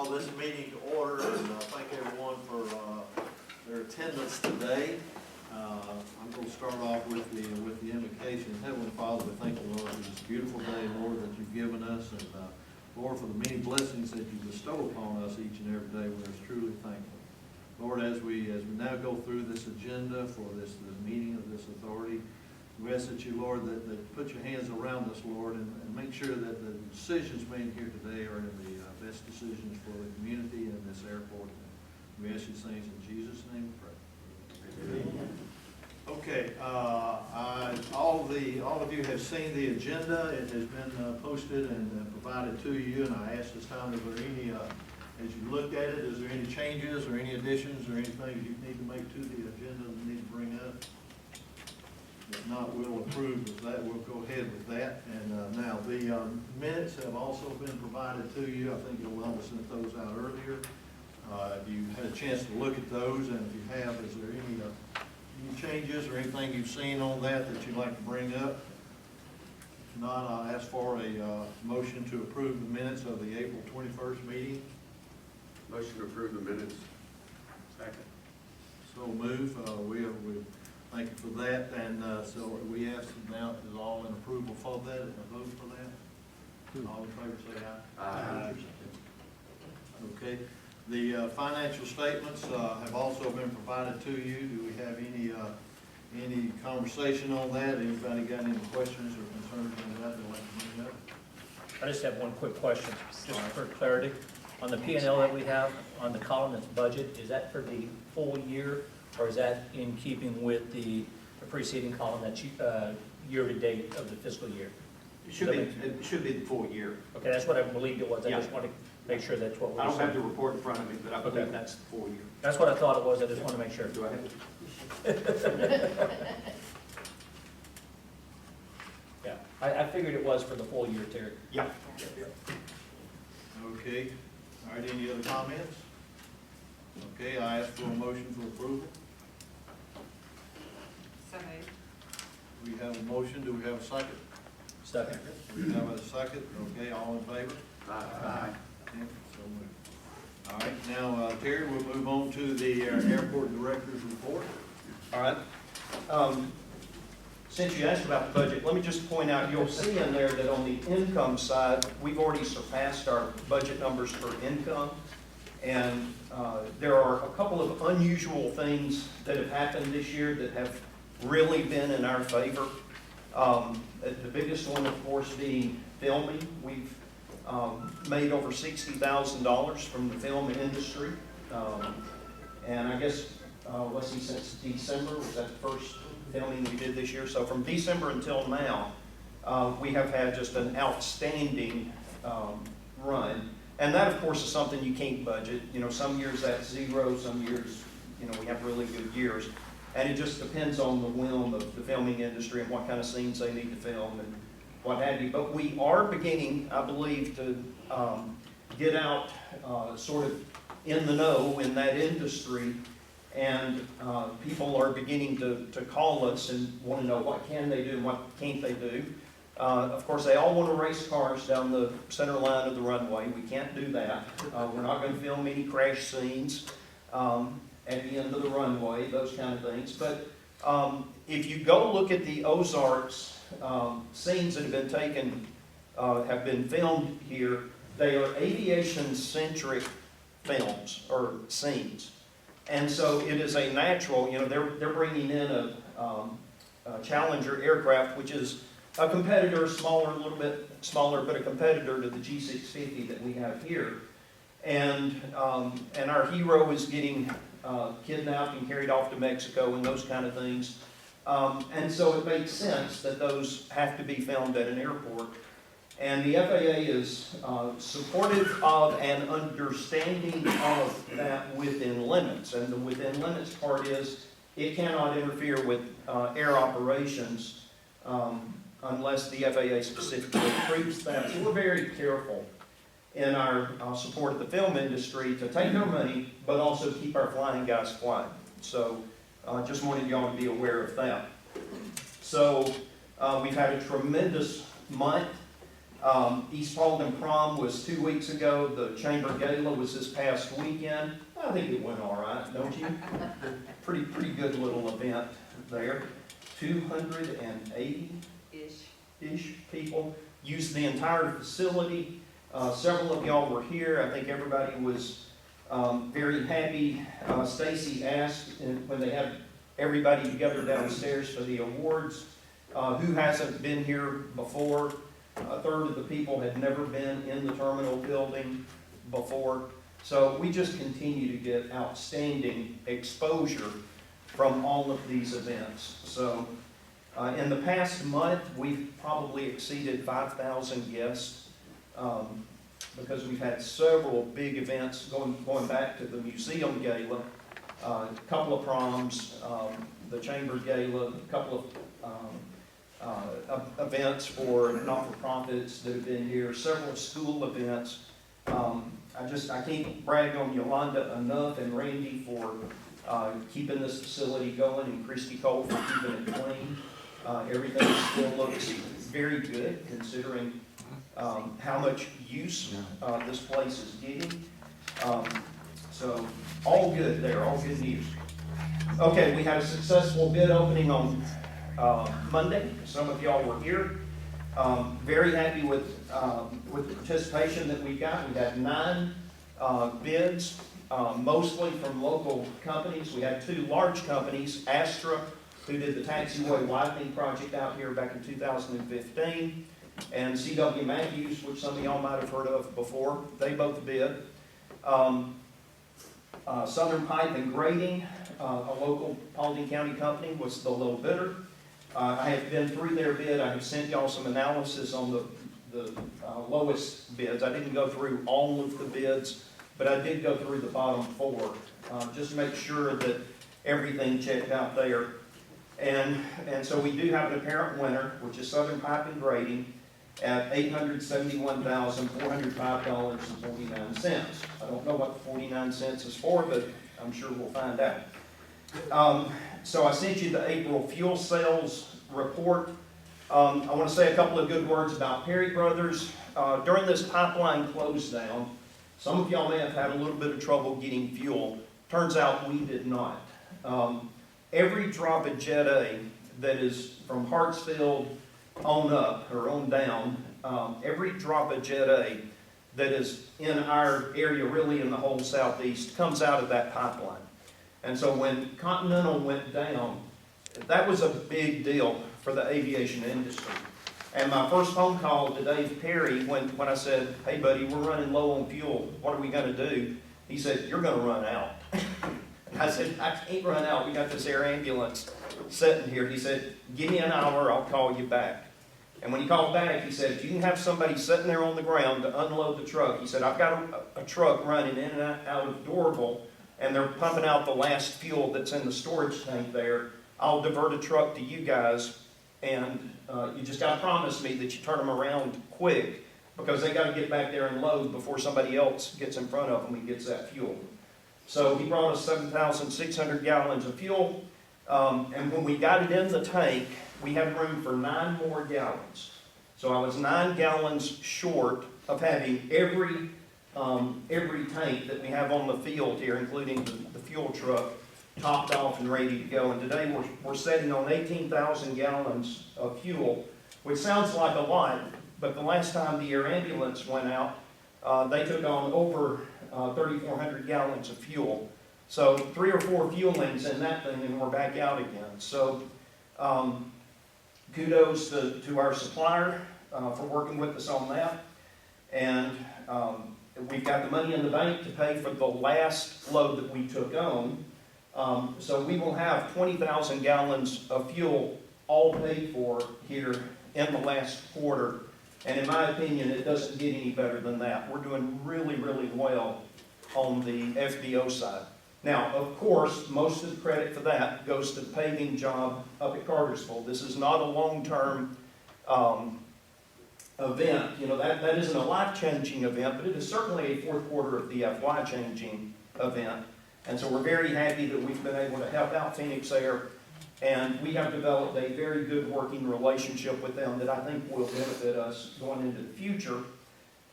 this meeting to order, and thank everyone for their attendance today. I'm going to start off with the invocation. Heavenly Father, we thank you, Lord, for this beautiful day, Lord, that you've given us, and Lord, for the many blessings that you bestow upon us each and every day. We're truly thankful. Lord, as we now go through this agenda for this meeting of this authority, we ask that you, Lord, that put your hands around us, Lord, and make sure that the decisions made here today are in the best decisions for the community and this airport. We ask these things in Jesus' name we pray. Amen. Okay, all of you have seen the agenda. It has been posted and provided to you, and I ask this time, is there any, as you looked at it, is there any changes or any additions or anything you need to make to the agenda that you need to bring up? If not, we'll approve of that. We'll go ahead with that. And now the minutes have also been provided to you. I think Yolanda sent those out earlier. If you had a chance to look at those, and if you have, is there any changes or anything you've seen on that you'd like to bring up? If not, I'll ask for a motion to approve the minutes of the April 21st meeting. Motion to approve the minutes. Second. So move. We thank you for that. And so we ask now, is all in approval for that, and a vote for that? All in favor say aye. Aye. Okay. The financial statements have also been provided to you. Do we have any conversation on that? Anybody got any questions or concerns on that they'd like to bring up? I just have one quick question, just for clarity. On the P&L that we have, on the column that's budget, is that for the full year, or is that in keeping with the preceding column that's year-to-date of the fiscal year? It should be the full year. Okay, that's what I believed it was. I Yeah. just want to make sure that's what we're I don't have the saying. report in front of me, but I believe Okay. that's the full year. That's what I thought it was. I just want to make sure. Do I have it? Yeah, I figured it was for the full year, Terry. Yeah. Okay. All right, any other comments? Okay, I ask for a motion for approval. So moved. We have a motion. Do we have a second? Second. We have a second. Okay, all in favor? Aye. Okay, so moved. All right, now, Terry, we'll move on to the airport director's report. All right. Since you asked about the budget, let me just point out, you'll see in there that on the income side, we've already surpassed our budget numbers for income. And there are a couple of unusual things that have happened this year that have really been in our favor. The biggest one, of course, being filming. We've made over $60,000 from the film industry. And I guess, let's see, since December, was that the first filming we did this year? So from December until now, we have had just an outstanding run. And that, of course, is something you can't budget. You know, some years that's zero, some years, you know, we have really good years. And it just depends on the whim of the filming industry and what kind of scenes they need to film and what have you. But we are beginning, I believe, to get out sort of in the know in that industry. And people are beginning to call us and want to know what can they do and what can't they do. Of course, they all want to race cars down the center line of the runway. We can't do that. We're not going to film any crash scenes at the end of the runway, those kind of things. But if you go look at the Ozarks, scenes that have been taken, have been filmed here, they are aviation-centric films or scenes. And so it is a natural, you know, they're bringing in a Challenger aircraft, which is a competitor, a little bit smaller, but a competitor to the G650 that we have here. And our hero is getting kidnapped and carried off to Mexico and those kind of things. And so it makes sense that those have to be filmed at an airport. And the FAA is supportive of and understanding of that within limits. And the within limits part is it cannot interfere with air operations unless the FAA specifically approves that. So we're very careful in our support of the film industry to take their money, but also keep our flying guys flying. So just wanted y'all to be aware of that. So we've had a tremendous month East Paulding Prom was 2 weeks ago. The Chamber Gala was this past weekend. I think it went all right, don't you? Pretty good little event there. 280-ish people used the entire facility. Several of y'all were here. I think everybody was very happy. Stacy asked when they had everybody together downstairs for the awards, who hasn't been here before. A third of the people had never been in the terminal building before. So we just continue to get outstanding exposure from all of these events. So in the past month, we've probably exceeded 5,000 guests because we've had several big events going back to the museum gala, a couple of proms, the Chamber Gala, a couple of events for not-for-profits that have been here, several school events. I can't brag on Yolanda enough and Randy for keeping this facility going, and Christy Cole for keeping it clean. Everything still looks very good considering how much use this place is getting. So all good there, all good news. Okay, we had a successful bid opening on Monday. Some of y'all were here. Very happy with the participation that we got. We had 9 bids, mostly from local companies. We had 2 large companies, Astra, who did the taxiway widening project out here back in 2015, and C.W. Matthews, which some of y'all might have heard of before. They both bid. Southern Pipe and Grading, a local Paulding County company, was the low bidder. I have been through their bid. I have sent y'all some analysis on the lowest bids. I didn't go through all of the bids, but I did go through the bottom 4, just to make sure that everything checked out there. And so we do have an apparent winner, which is Southern Pipe and Grading, at $871,405.49. I don't know what the 49 cents is for, but I'm sure we'll find out. So I sent you the April fuel sales report. I want to say a couple of good words about Perry Brothers. During this pipeline close down, some of y'all may have had a little bit of trouble getting fuel. Turns out we did not. Every drop of Jet A that is from Hartsfield on up or on down, every drop of Jet A that is in our area, really in the whole southeast, comes out of that pipeline. And so when Continental went down, that was a big deal for the aviation industry. And my first phone call to Dave Perry, when I said, hey buddy, we're running low on fuel, what are we going to do? He said, you're going to run out. I said, I can't run out. We got this air ambulance sitting here. He said, give me an hour, I'll call you back. And when he called back, he said, if you can have somebody sitting there on the ground to unload the truck, he said, I've got a truck running in and out of Dorville, and they're pumping out the last fuel that's in the storage tank there. I'll divert a truck to you guys, and you just got to promise me that you turn them around quick, because they got to get back there and load before somebody else gets in front of them and gets that fuel. So he brought us 7,600 gallons of fuel, and when we got it in the tank, we had room for 9 more gallons. So I was 9 gallons short of having every tank that we have on the field here, including the fuel truck, topped off and ready to go. And today we're sitting on 18,000 gallons of fuel, which sounds like a lot, but the last time the air ambulance went out, they took on over 3,400 gallons of fuel. So 3 or 4 fuelings in that thing and we're back out again. So kudos to our supplier for working with us on that. And we've got the money in the bank to pay for the last load that we took on. So we will have 20,000 gallons of fuel all paid for here in the last quarter. And in my opinion, it doesn't get any better than that. We're doing really, really well on the FBO side. Now, of course, most of the credit for that goes to the paving job up at Cartersville. This is not a long-term event. You know, that isn't a life-changing event, but it is certainly a fourth quarter of the FY changing event. And so we're very happy that we've been able to help out Phoenix Air And we have developed a very good working relationship with them that I think will benefit us going into the future.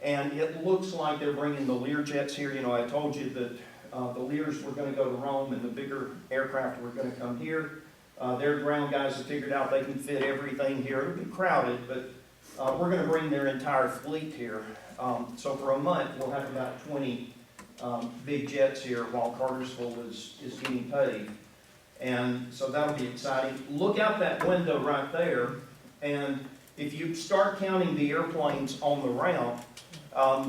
And it looks like they're bringing the Lear jets here. You know, I told you that the Lears were going to go to Rome and the bigger aircraft were going to come here. Their ground guys have figured out they can fit everything here. It'll be crowded, but we're going to bring their entire fleet here. So for a month, we'll have about 20 big jets here while Cartersville is getting paid. And so that'll be exciting. Look out that window right there, and if you start counting the airplanes on the route,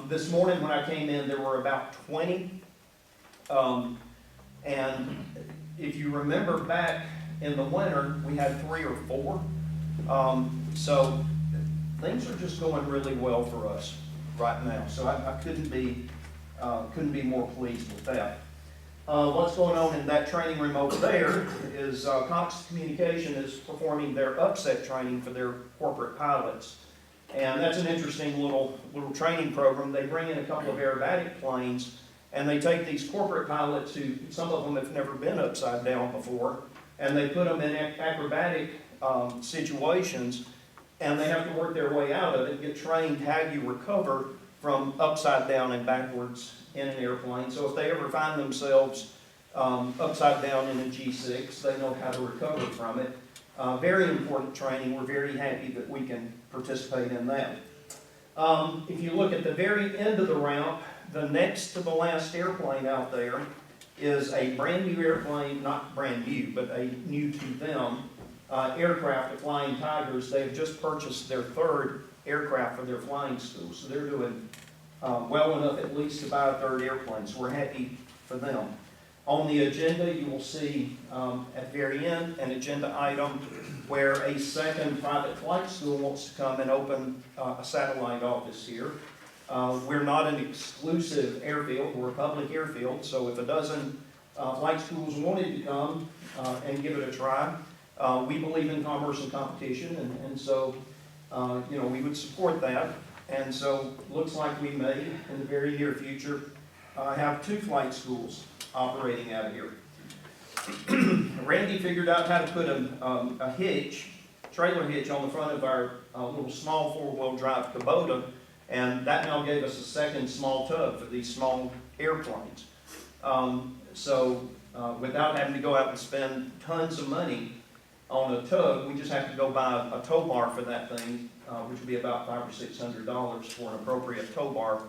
this morning when I came in, there were about 20. And if you remember back in the winter, we had 3 or 4. So things are just going really well for us right now. So I couldn't be more pleased with that. What's going on in that training room over there is Cox Communication is performing their upset training for their corporate pilots. And that's an interesting little training program. They bring in a couple of aerobatic planes, and they take these corporate pilots who, some of them have never been upside down before, and they put them in acrobatic situations, and they have to work their way out of it, get trained how you recover from upside down and backwards in an airplane. So if they ever find themselves upside down in a G6, they know how to recover from it. Very important training. We're very happy that we can participate in that. If you look at the very end of the route, the next to the last airplane out there is a brand new airplane, not brand new, but a new to them aircraft, the Flying Tigers. They've just purchased their 3rd aircraft for their flying school. So they're doing well enough at least to buy a 3rd airplane. So we're happy for them. On the agenda, you will see at the very end an agenda item where a 2nd private flight school wants to come and open a satellite office here. We're not an exclusive airfield, we're a public airfield, so if a dozen flight schools wanted to come and give it a try, we believe in commerce and competition, and so you know, we would support that. And so looks like we may, in the very near future, have 2 flight schools operating out of here. Randy figured out how to put a hitch, trailer hitch on the front of our little small 4-wheel drive Kubota, and that now gave us a 2nd small tug for these small airplanes. So without having to go out and spend tons of money on a tug, we just have to go buy a tow bar for that thing, which would be about $500 or $600 for an appropriate tow bar.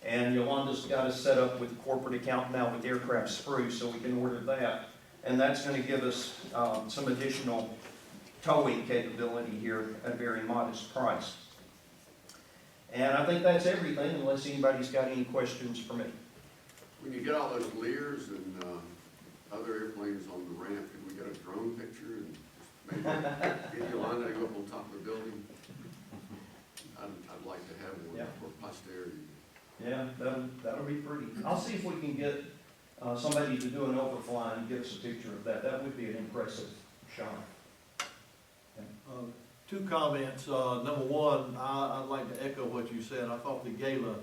And Yolanda's got us set up with a corporate account now with Aircraft Spruce, so we can order that. And that's going to give us some additional towing capability here at a very modest price. And I think that's everything, unless anybody's got any questions for me. When you get all those Lears and other airplanes on the ramp, could we get a drone picture and just maybe get Yolanda to go up on top of the building? I'd like to have one for posterity. Yeah, that'll be pretty. I'll see if we can get somebody to do an overfly and give us a picture of that. That would be an impressive shot. Two comments. Number one, I'd like to echo what you said. I thought the gala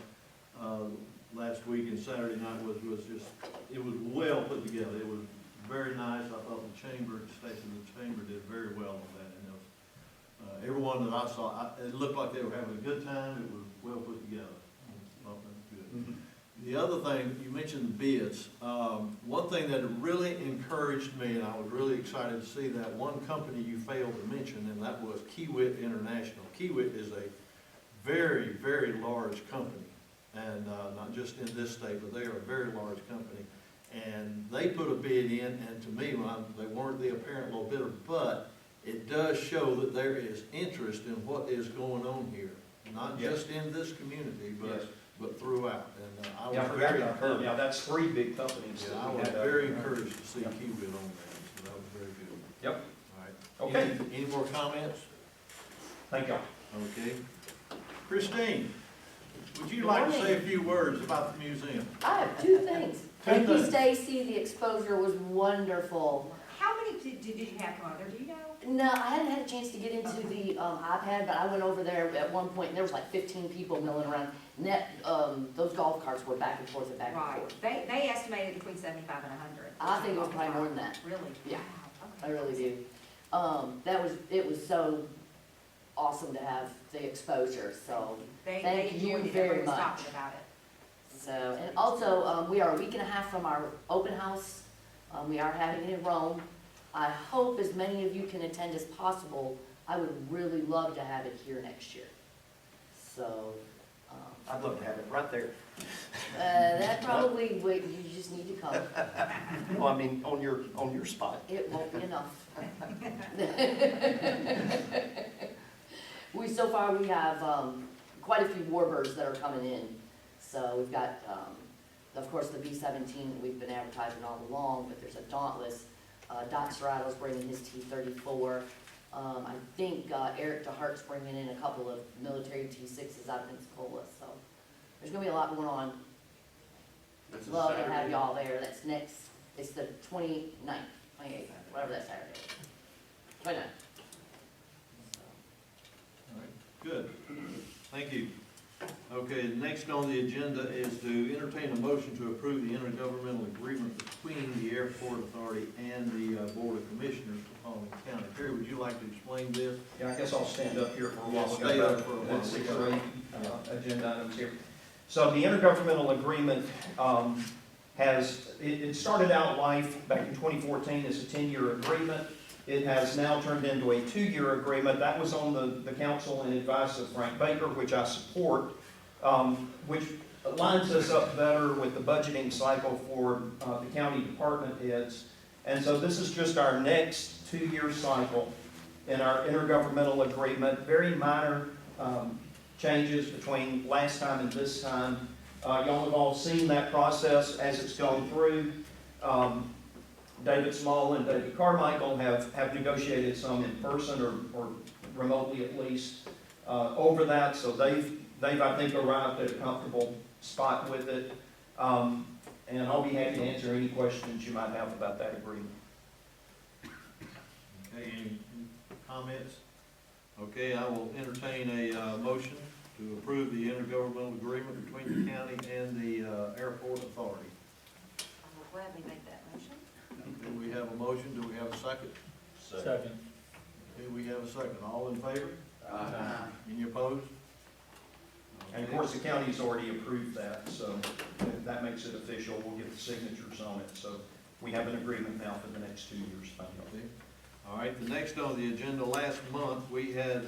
last week and Saturday night was just, it was well put together. It was very nice. I thought the chamber, Station of the Chamber did very well on that. And it was, everyone that I saw, it looked like they were having a good time. It was well put together. I thought that was good. Mm-hmm. The other thing, you mentioned the bids. One thing that really encouraged me, and I was really excited to see that, one company you failed to mention, and that was Kiewit International. Kiewit is a very, very large company, and not just in this state, but they are a very large company. And they put a bid in, and to me, they weren't the apparent low bidder, but it does show that there is interest in what is going on here, not just in this community, but throughout. And I was very encouraged. Yeah, that's 3 big companies. Yeah, I was very encouraged to see Kiewit on that, so that was very good. Yep. All right. Okay. Any more comments? Thank y'all. Okay. Christine, would you Good like to morning. say a few words about the museum? I have 2 things. Thank you, things. Stacy. The exposure was wonderful. How many did you have come out there, do you know? No, I hadn't had a chance to get into the iPad, but I went over there at one point, and there was like 15 people milling around. And those golf carts were back and forth and back and Right, forth. they estimated between 75 and 100. I think it was probably more than that. Really? Yeah. Wow, I really do. It was so awesome to have the exposure, so, They Thank you enjoyed it. very Everybody was much. talking about it. so, and also, we are a week and a half from our open house. We are having it in Rome. I hope as many of you can attend as possible. I would really love to have it here next year. So, I'd love to have it right there. that probably, you just need to come. Well, I mean, on your spot. It won't be enough. So far, we have, quite a few warbirds that are coming in. So we've got, of course, the B-17 that we've been advertising all along, but there's a Dauntless. Doc Serrato's bringing his T-34. I think, Eric DeHart's bringing in a couple of military T-6s out of Pensacola, so there's gonna be a lot going on. That's a Love to Saturday. have y'all there. That's next, it's the 29th, 28th, whatever that Saturday is. 29th. All right, good. Thank you. Okay, next on the agenda is to entertain a motion to approve the intergovernmental agreement between the Airport Authority and the Board of Commissioners for Paulding County. Terry, would you like to explain this? Yeah, I guess I'll stand up here for a while. Yeah, We've stay got up for a while. about 6 or 8 agenda items here. So the intergovernmental agreement it started out life back in 2014 as a 10-year agreement. It has now turned into a 2-year agreement. That was on the council and advice of Frank Baker, which I support, which lines us up better with the budgeting cycle for the county department heads. And so this is just our next 2-year cycle in our intergovernmental agreement. Very minor changes between last time and this time. Y'all have all seen that process as it's gone through. David Small and David Carmichael have negotiated some in person or remotely at least over that. So they've I think arrived at a comfortable spot with it. And I'll be happy to answer any questions you might have about that agreement. Okay, any comments? Okay, I will entertain a motion to approve the intergovernmental agreement between the county and the Airport Authority. I will gladly make that motion. Okay, we have a motion, do we have a second? Second. Okay, we have a second, all in favor? Any opposed? And of course, the county's already approved that, so if that makes it official. We'll get the signatures on it. So we have an agreement now for the next 2 years. Okay. All right, the next on the agenda, last month, we had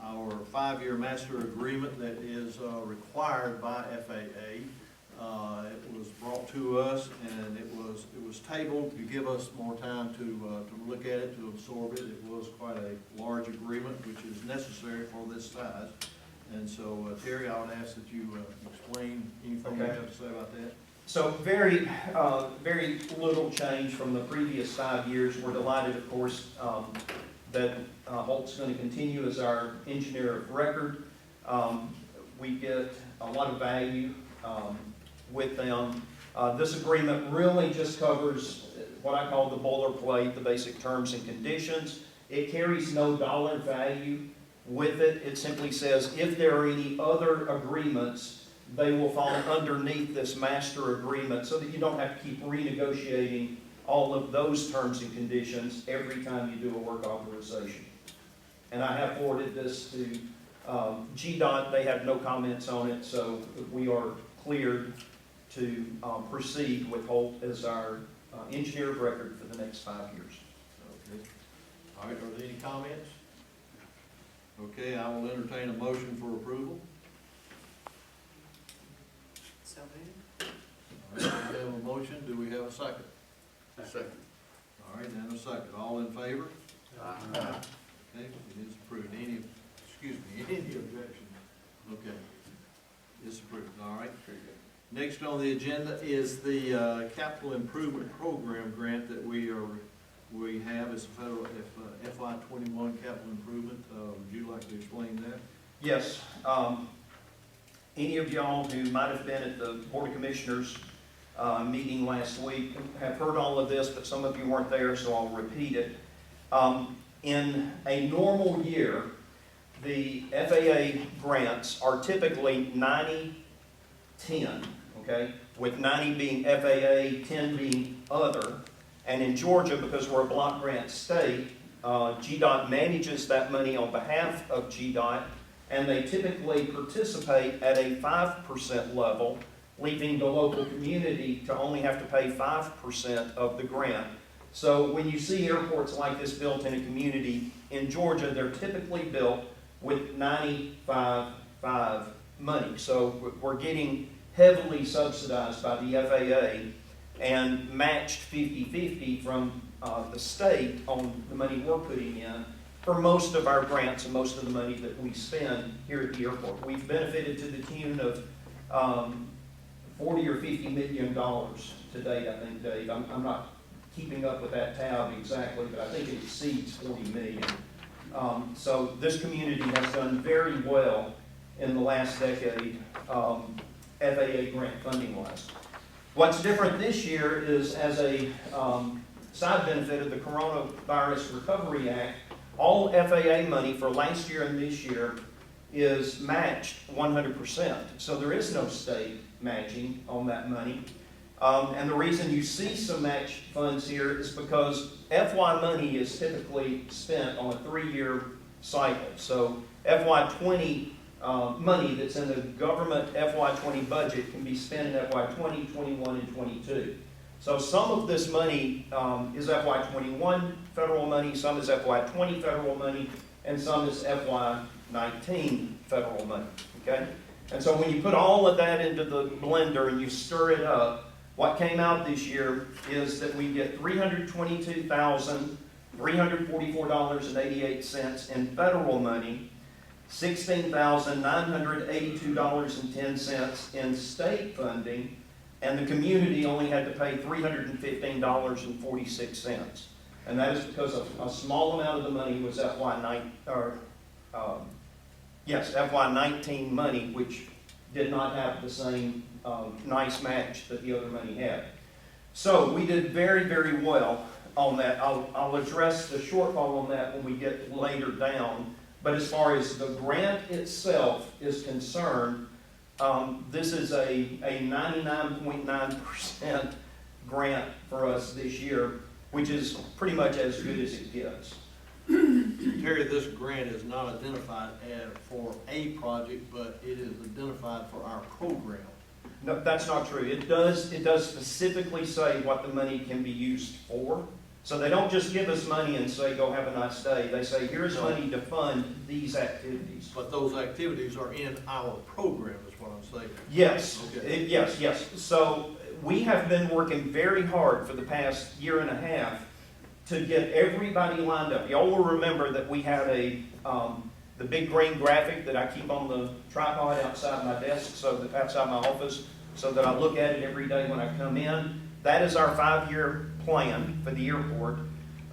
our 5-year master agreement that is required by FAA. It was brought to us and it was tabled to give us more time to look at it, to absorb it. It was quite a large agreement, which is necessary for this size. And so, Terry, I would ask that you explain anything you have to say about that. So very little change from the previous 5 years. We're delighted, of course, that Holt's going to continue as our engineer of record. We get a lot of value with them. This agreement really just covers what I call the boilerplate, the basic terms and conditions. It carries no dollar value with it. It simply says if there are any other agreements, they will fall underneath this master agreement so that you don't have to keep renegotiating all of those terms and conditions every time you do a work authorization. And I have forwarded this to GDOT. They have no comments on it, so we are cleared to proceed with Holt as our engineer of record for the next 5 years. Okay. All right, are there any comments? Okay, I will entertain a motion for approval. So moved. All right, we have a motion, do we have a second? Second. All right, and a second, all in favor? Aye. Okay, it is approved. Any objections? Okay, it's approved, all right. Next on the agenda is the capital improvement program grant that we have as a federal FY 21 capital improvement. Would you like to explain that? Yes. Any of y'all who might have been at the Board of Commissioners meeting last week have heard all of this, but some of you weren't there, so I'll repeat it. In a normal year, the FAA grants are typically 90-10, okay? With 90 being FAA, 10 being other. And in Georgia, because we're a block grant state, GDOT manages that money on behalf of GDOT, and they typically participate at a 5% level, leaving the local community to only have to pay 5% of the grant. So when you see airports like this built in a community in Georgia, they're typically built with 95/5 money. So we're getting heavily subsidized by the FAA and matched 50/50 from the state on the money we're putting in for most of our grants and most of the money that we spend here at the airport. We've benefited to the tune of 40 or 50 million dollars to date, I think, Dave. I'm not keeping up with that tab exactly, but I think it exceeds 40 million. So this community has done very well in the last decade, FAA grant funding wise. What's different this year is, as a side benefit of the Coronavirus Recovery Act, all FAA money for last year and this year is matched 100%. So there is no state matching on that money. And the reason you see some match funds here is because FY money is typically spent on a 3-year cycle. So FY20 money that's in the government FY20 budget can be spent in FY20, 21, and 22. So some of this money is FY21 federal money, some is FY20 federal money, and some is FY19 federal money, okay? And so when you put all of that into the blender and you stir it up, what came out this year is that we get $322,344.88 in federal money, $16,982.10 in state funding, and the community only had to pay $315.46. And that is because a small amount of the money was FY19 money, which did not have the same nice match that the other money had. So we did very, very well on that. I'll address the shortfall on that when we get later down. But as far as the grant itself is concerned, this is a 99.9% grant for us this year, which is pretty much as good as it gets. Terry, this grant is not identified for a project, but it is identified for our program. No, that's not true. It does specifically say what the money can be used for. So they don't just give us money and say, go have a nice day. They say, here's money to fund these activities. But those activities are in our program, is what I'm saying. Yes, Okay. yes. So we have been working very hard for the past year and a half to get everybody lined up. Y'all will remember that we had the big green graphic that I keep on the tripod outside my desk, outside my office, so that I look at it every day when I come in. That is our 5-year plan for the airport.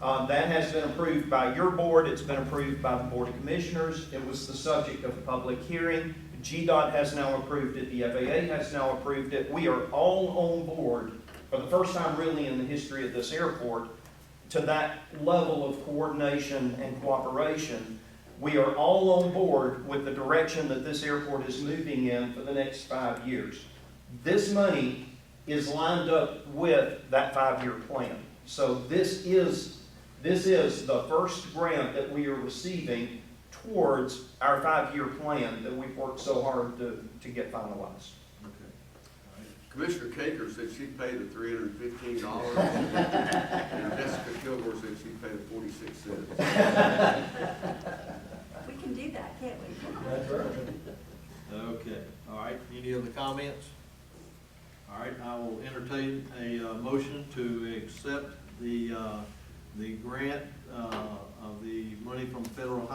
That has been approved by your board. It's been approved by the Board of Commissioners. It was the subject of a public hearing. GDOT has now approved it. The FAA has now approved it. We are all on board for the first time really in the history of this airport to that level of coordination and cooperation. We are all on board with the direction that this airport is moving in for the next 5 years. This money is lined up with that 5-year plan. So this is the first grant that we are receiving towards our 5-year plan that we've worked so hard to get finalized. Okay. Commissioner Caker said she'd pay the $315, and Jessica Kilgore said she'd pay the 46 cents. We can do that, can't we? That's right. Okay, all right, any other comments? All right, I will entertain a motion to accept the grant of the money from federal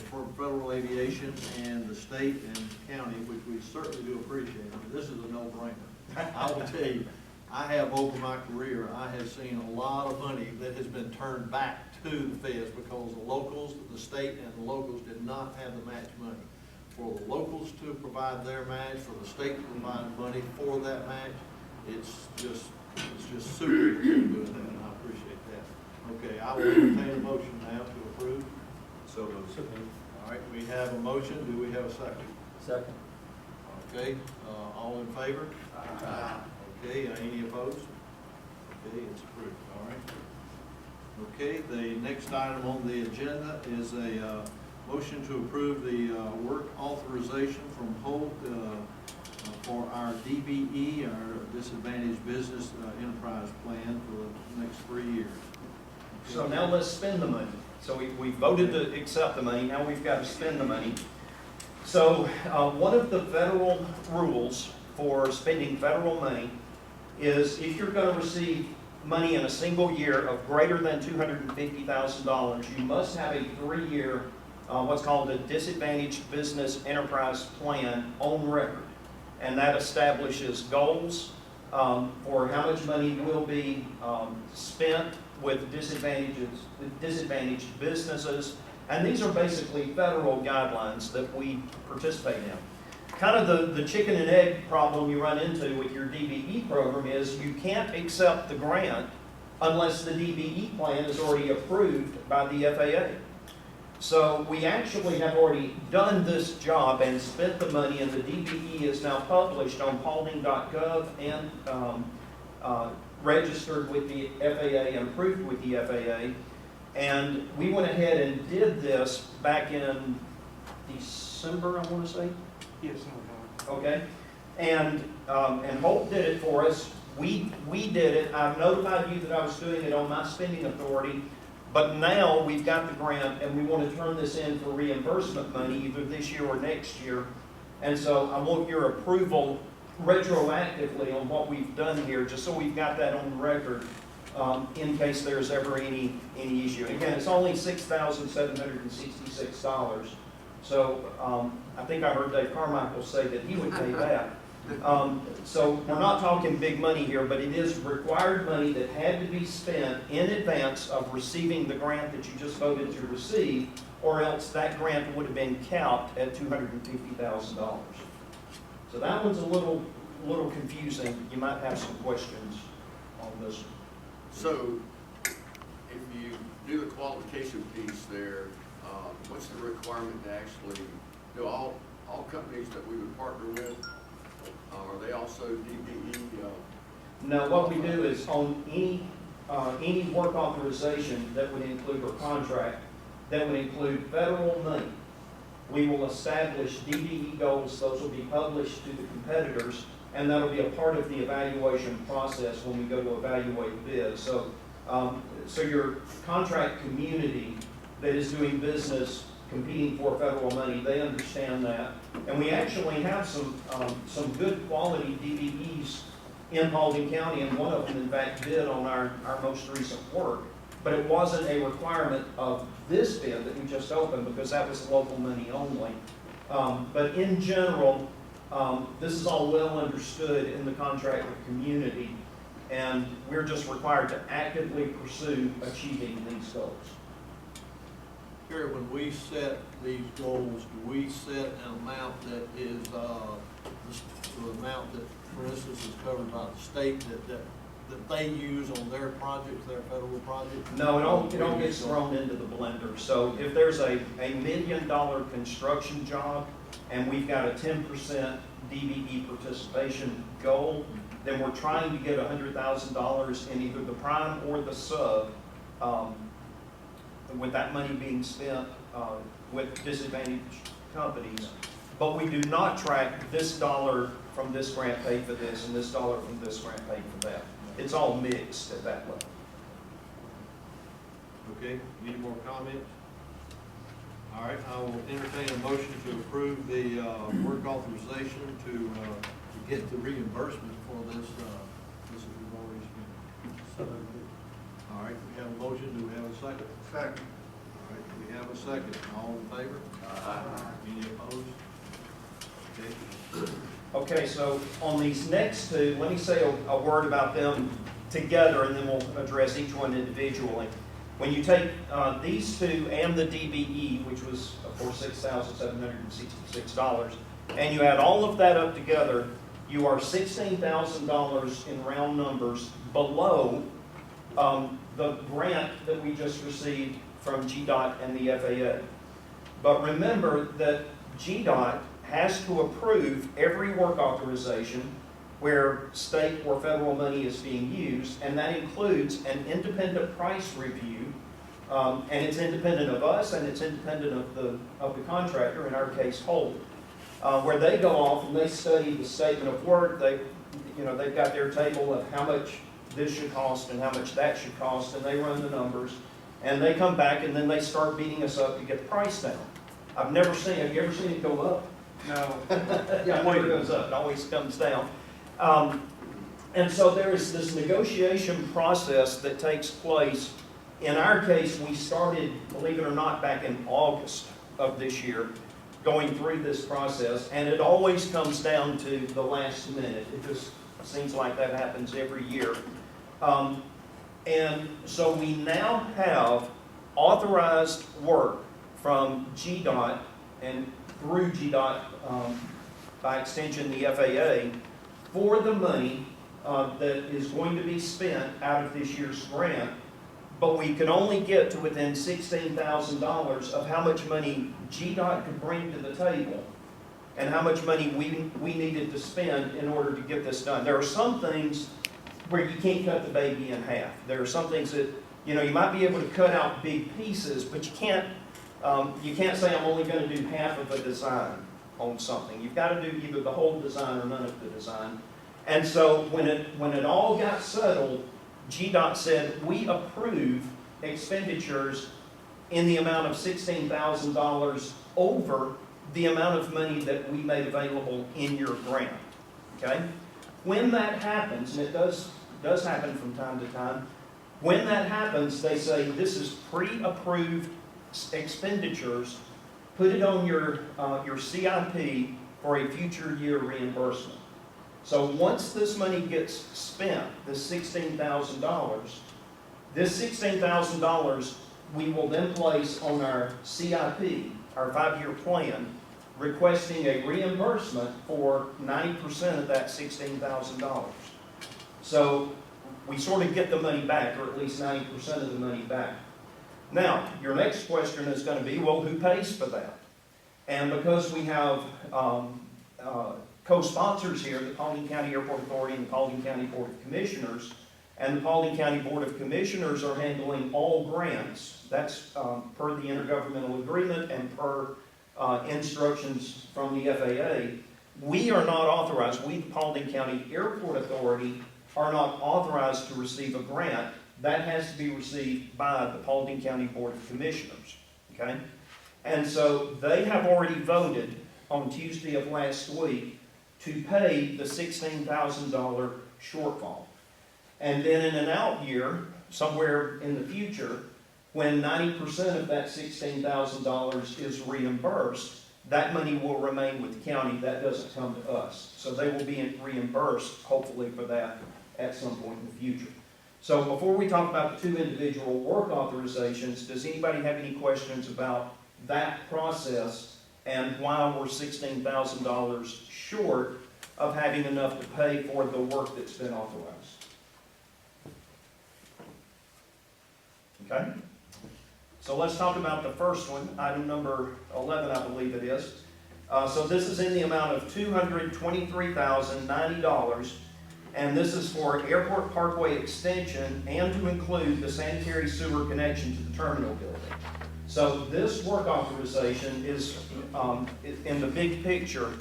from federal aviation and the state and county, which we certainly do appreciate. I mean, this is a no-brainer. I will tell you, I have over my career, I have seen a lot of money that has been turned back to the feds because the locals, the state and the locals did not have the match money. For the locals to provide their match, for the state to provide money for that match, it's just super to do that, and I appreciate that. Okay, I will entertain a motion now to approve. So moved. All right, we have a motion. Do we have a second? Second. Okay, all in favor? Aye. Okay, any opposed? Okay, it's approved, all right. Okay, the next item on the agenda is a motion to approve the work authorization from Holt for our DBE, our Disadvantaged Business Enterprise Plan for the next 3 years. So now let's spend the money. So we voted to accept the money, now we've got to spend the money. So one of the federal rules for spending federal money is if you're going to receive money in a single year of greater than $250,000, you must have a 3-year, what's called a Disadvantaged Business Enterprise Plan on record. And that establishes goals for how much money will be spent with disadvantaged businesses. And these are basically federal guidelines that we participate in. Kind of the chicken and egg problem you run into with your DBE program is you can't accept the grant unless the DBE plan is already approved by the FAA. So we actually have already done this job and spent the money, and the DBE is now published on paulding.gov and registered with the FAA and approved with the FAA. And we went ahead and did this back in December, I want to say. Yes. Okay, and Holt did it for us. We did it. I've notified you that I was doing it on my spending authority, but now we've got the grant and we want to turn this in for reimbursement money either this year or next year. And so I want your approval retroactively on what we've done here, just so we've got that on record in case there's ever any issue. Again, it's only $6,766. So I think I heard Dave Carmichael say that he would pay that. So we're not talking big money here, but it is required money that had to be spent in advance of receiving the grant that you just voted to receive, or else that grant would have been capped at $250,000. So that one's a little confusing. You might have some questions on this. So, if you do the qualification piece there, what's the requirement to actually, do all companies that we would partner with, are they also DBE? No, what we do is on any work authorization that would include, or contract, that would include federal money, we will establish DBE goals. Those will be published to the competitors, and that'll be a part of the evaluation process when we go to evaluate bids. So, so your contract community that is doing business competing for federal money, they understand that. And we actually have some good quality DBEs in Paulding County, and one of them, in fact, bid on our most recent work. But it wasn't a requirement of this bid that we just opened, because that was local money only. But in general, this is all well understood in the contract with community, and we're just required to actively pursue achieving these goals. Here, when we set these goals, do we set an amount that is the amount that, for instance, is covered by the state that they use on their projects, their federal projects? No, it all gets thrown into the blender. So if there's a $1 million construction job and we've got a 10% DBE participation goal, then we're trying to get $100,000 in either the prime or the sub, with that money being spent with disadvantaged companies. But we do not track this dollar from this grant paid for this and this dollar from this grant paid for that. It's all mixed at that level. Okay, any more comments? All right, I will entertain a motion to approve the work authorization to get the reimbursement for this that we've already spent. All right, we have a motion, do we have a second? Second. All right, we have a second, all in favor? Any opposed? Okay. Okay, so on these next two, let me say a word about them together, and then we'll address each one individually. When you take these two and the DBE, which was, of course, $6,766, and you add all of that up together, you are $16,000 in round numbers below the grant that we just received from GDOT and the FAA. But remember that GDOT has to approve every work authorization, where state or federal money is being used, and that includes an independent price review, and it's independent of us, and it's independent of the contractor, in our case, Holt, where they go off and they study the statement of work. They've got their table of how much this should cost and how much that should cost, and they run the numbers, and they come back, and then they start beating us up to get the price down. Have you ever seen it go up? No. Yeah, it never goes up, it always comes down. And so there is this negotiation process that takes place. In our case, we started, believe it or not, back in August of this year, going through this process, and it always comes down to the last minute. It just seems like that happens every year. And so we now have authorized work from GDOT and through GDOT, by extension the FAA, for the money that is going to be spent out of this year's grant, but we can only get to within $16,000 of how much money GDOT could bring to the table and how much money we needed to spend in order to get this done. There are some things where you can't cut the baby in half. There are some things that, you might be able to cut out big pieces, but you can't say I'm only going to do half of a design on something. You've got to do either the whole design or none of the design. And so when it all got settled, GDOT said, we approve expenditures in the amount of $16,000 over the amount of money that we made available in your grant. Okay? When that happens, and it does happen from time to time, when that happens, they say this is pre-approved expenditures, put it on your CIP for a future year reimbursement. So once this money gets spent, this $16,000, this $16,000 we will then place on our CIP, our 5-year plan, requesting a reimbursement for 90% of that $16,000. So we sort of get the money back, or at least 90% of the money back. Now, your next question is going to be, well, who pays for that? And because we have co-sponsors here, the Paulding County Airport Authority and the Paulding County Board of Commissioners, and the Paulding County Board of Commissioners are handling all grants. That's per the intergovernmental agreement and per instructions from the FAA. We are not authorized, we, the Paulding County Airport Authority, are not authorized to receive a grant. That has to be received by the Paulding County Board of Commissioners. Okay? And so they have already voted on Tuesday of last week to pay the $16,000 shortfall. And then in an out year, somewhere in the future, when 90% of that $16,000 is reimbursed, that money will remain with the county. That doesn't come to us. So they will be reimbursed, hopefully, for that at some point in the future. So before we talk about the 2 individual work authorizations, does anybody have any questions about that process and why we're $16,000 short of having enough to pay for the work that's been authorized? Okay? So let's talk about the first one, item number 11, I believe it is. So this is in the amount of $223,090, and this is for Airport Parkway Extension and to include the sanitary sewer connection to the terminal building. So this work authorization is, in the big picture,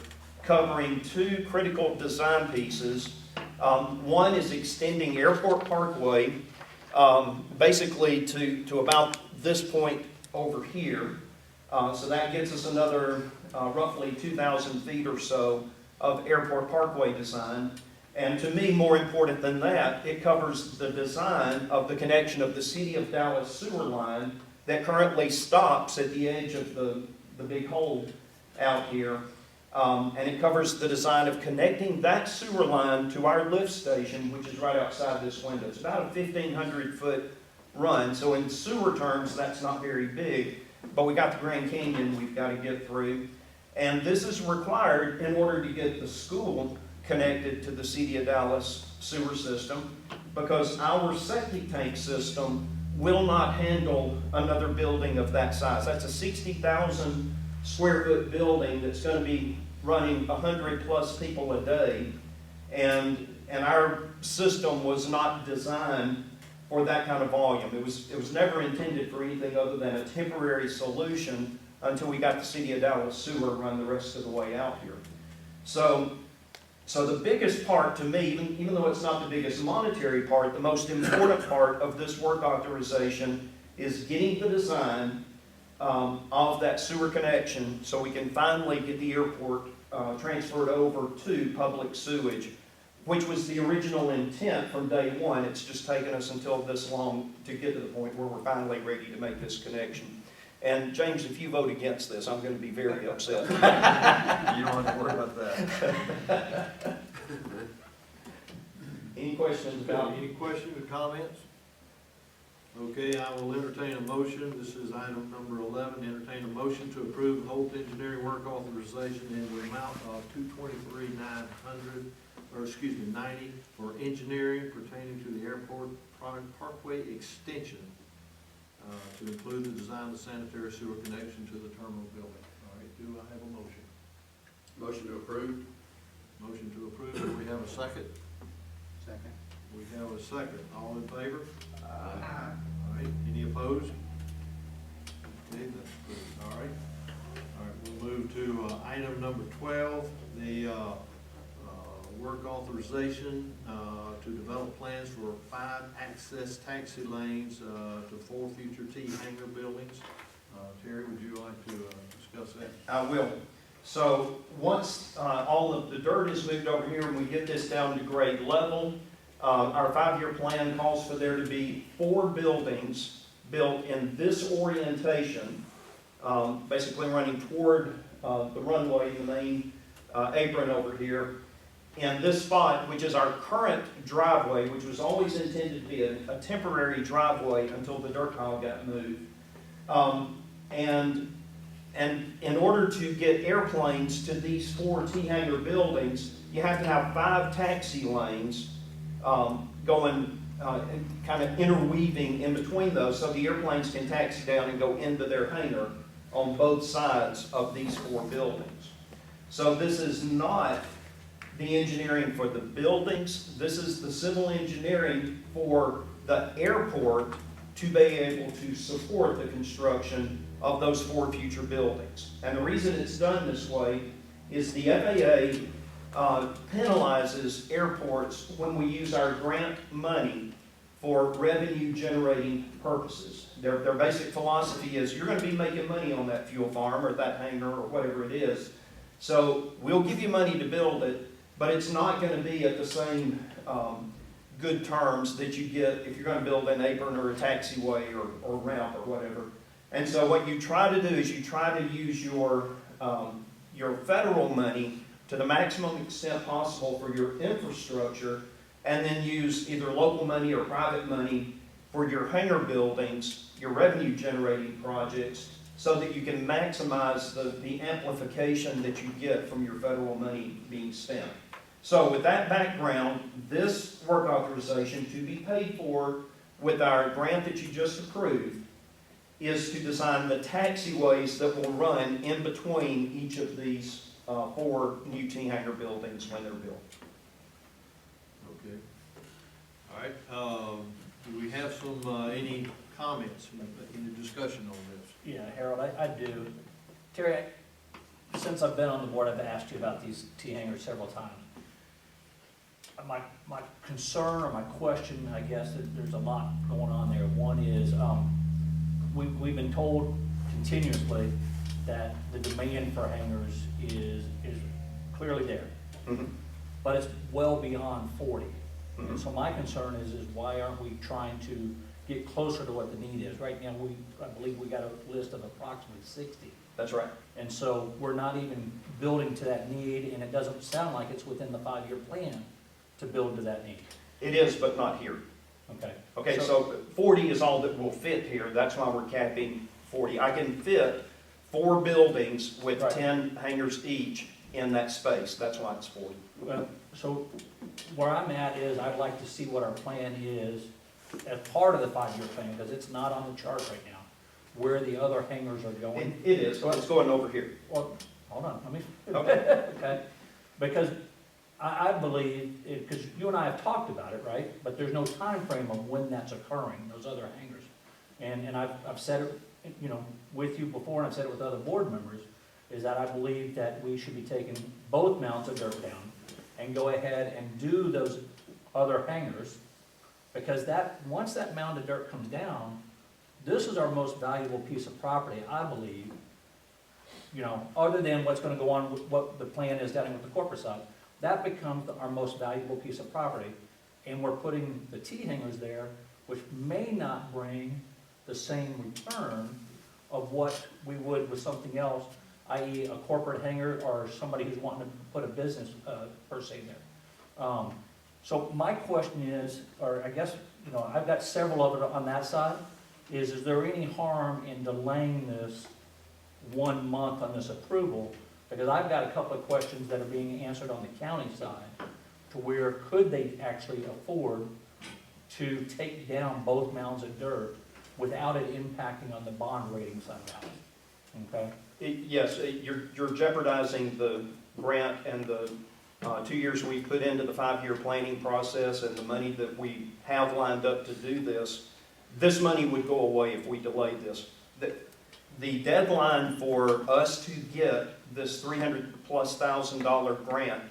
covering 2 critical design pieces. One is extending Airport Parkway basically to about this point over here. So that gets us another roughly 2,000 feet or so of Airport Parkway design. And to me, more important than that, it covers the design of the connection of the City of Dallas sewer line that currently stops at the edge of the big hole out here. And it covers the design of connecting that sewer line to our lift station, which is right outside this window. It's about a 1,500-foot run. So in sewer terms, that's not very big. But we got the Grand Canyon we've got to get through. And this is required in order to get the school connected to the City of Dallas sewer system, because our septic tank system will not handle another building of that size. That's a 60,000 square foot building that's going to be running 100 plus people a day. And our system was not designed for that kind of volume. It was never intended for anything other than a temporary solution until we got the City of Dallas sewer run the rest of the way out here. So the biggest part to me, even though it's not the biggest monetary part, the most important part of this work authorization is getting the design of that sewer connection so we can finally get the airport transferred over to public sewage, which was the original intent from day one. It's just taken us until this long to get to the point where we're finally ready to make this connection. And James, if you vote against this, I'm going to be very upset. You don't have to worry about that. Any questions about Any questions or comments? Okay, I will entertain a motion. This is item number 11. Entertain a motion to approve Holt Engineering Work Authorization in the amount of $223,900, or excuse me, $90 for engineering pertaining to the Airport Parkway extension to include the design of the sanitary sewer connection to the terminal building. All right, do I have a motion? Motion to approve? Motion to approve. Do we have a second? Second. We have a second. All in favor? Aye. All right, any opposed? Okay, that's approved. All right. All right, we'll move to item number 12, the work authorization to develop plans for 5 access taxi lanes to 4 future T hangar buildings. Terry, would you like to discuss that? I will. So once all of the dirt is moved over here and we get this down to grade level, our 5-year plan calls for there to be 4 buildings built in this orientation, basically running toward the runway, the main apron over here. In this spot, which is our current driveway, which was always intended to be a temporary driveway until the dirt pile got moved. And in order to get airplanes to these 4 T-hangar buildings, you have to have 5 taxi lanes going, kind of interweaving in between those so the airplanes can taxi down and go into their hangar on both sides of these 4 buildings. So this is not the engineering for the buildings. This is the civil engineering for the airport to be able to support the construction of those 4 future buildings. And the reason it's done this way is the FAA penalizes airports when we use our grant money for revenue generating purposes. Their basic philosophy is you're going to be making money on that fuel farm or that hangar or whatever it is. So we'll give you money to build it, but it's not going to be at the same good terms that you get if you're going to build an apron or a taxiway or ramp or whatever. And so what you try to do is you try to use your federal money to the maximum extent possible for your infrastructure, and then use either local money or private money for your hangar buildings, your revenue generating projects, so that you can maximize the amplification that you get from your federal money being spent. So with that background, this work authorization to be paid for with our grant that you just approved is to design the taxiways that will run in between each of these 4 new T-hangar buildings when they're built. Okay. All right, do we have some, any comments, any discussion on this? Yeah, Harold, I do. Terry, since I've been on the board, I've asked you about these T-hangars several times. My concern or my question, I guess, that there's a lot going on there. One is, we've been told continuously that the demand for hangars is clearly there. Mm-hmm. But it's well beyond 40. Mm-hmm. And so my concern is why aren't we trying to get closer to what the need is? Right now, I believe we got a list of approximately 60. That's right. And so we're not even building to that need, and it doesn't sound like it's within the 5-year plan to build to that need. It is, but not here. Okay. Okay, so 40 is all that will fit here. That's why we're capping 40. I can fit 4 buildings with Right. 10 hangars each in that space. That's why it's 40. Well, so where I'm at is I'd like to see what our plan is as part of the 5-year plan, because it's not on the chart right now, where the other hangars are going. It is, it's going over here. Well, hold on, let me. Okay. Okay, because I believe, because you and I have talked about it, right? But there's no time frame of when that's occurring, those other hangars. And I've said it, you know, with you before, and I've said it with other board members, is that I believe that we should be taking both mounds of dirt down and go ahead and do those other hangars, because that, once that mound of dirt comes down, this is our most valuable piece of property, I believe, you know, other than what's gonna go on with what the plan is down with the corporate side. That becomes our most valuable piece of property, and we're putting the T hangars there, which may not bring the same return of what we would with something else, i.e. a corporate hangar or somebody who's wanting to put a business per se there. So my question is, or I guess, you know, I've got several of it on that side, is there any harm in delaying this 1 month on this approval? Because I've got a couple of questions that are being answered on the county side, to where could they actually afford to take down both mounds of dirt without it impacting on the bond rating side of the house? Okay? Yes, you're jeopardizing the grant and the 2 years we put into the 5-year planning process and the money that we have lined up to do this. This money would go away if we delayed this. The deadline for us to get this $300,000+ grant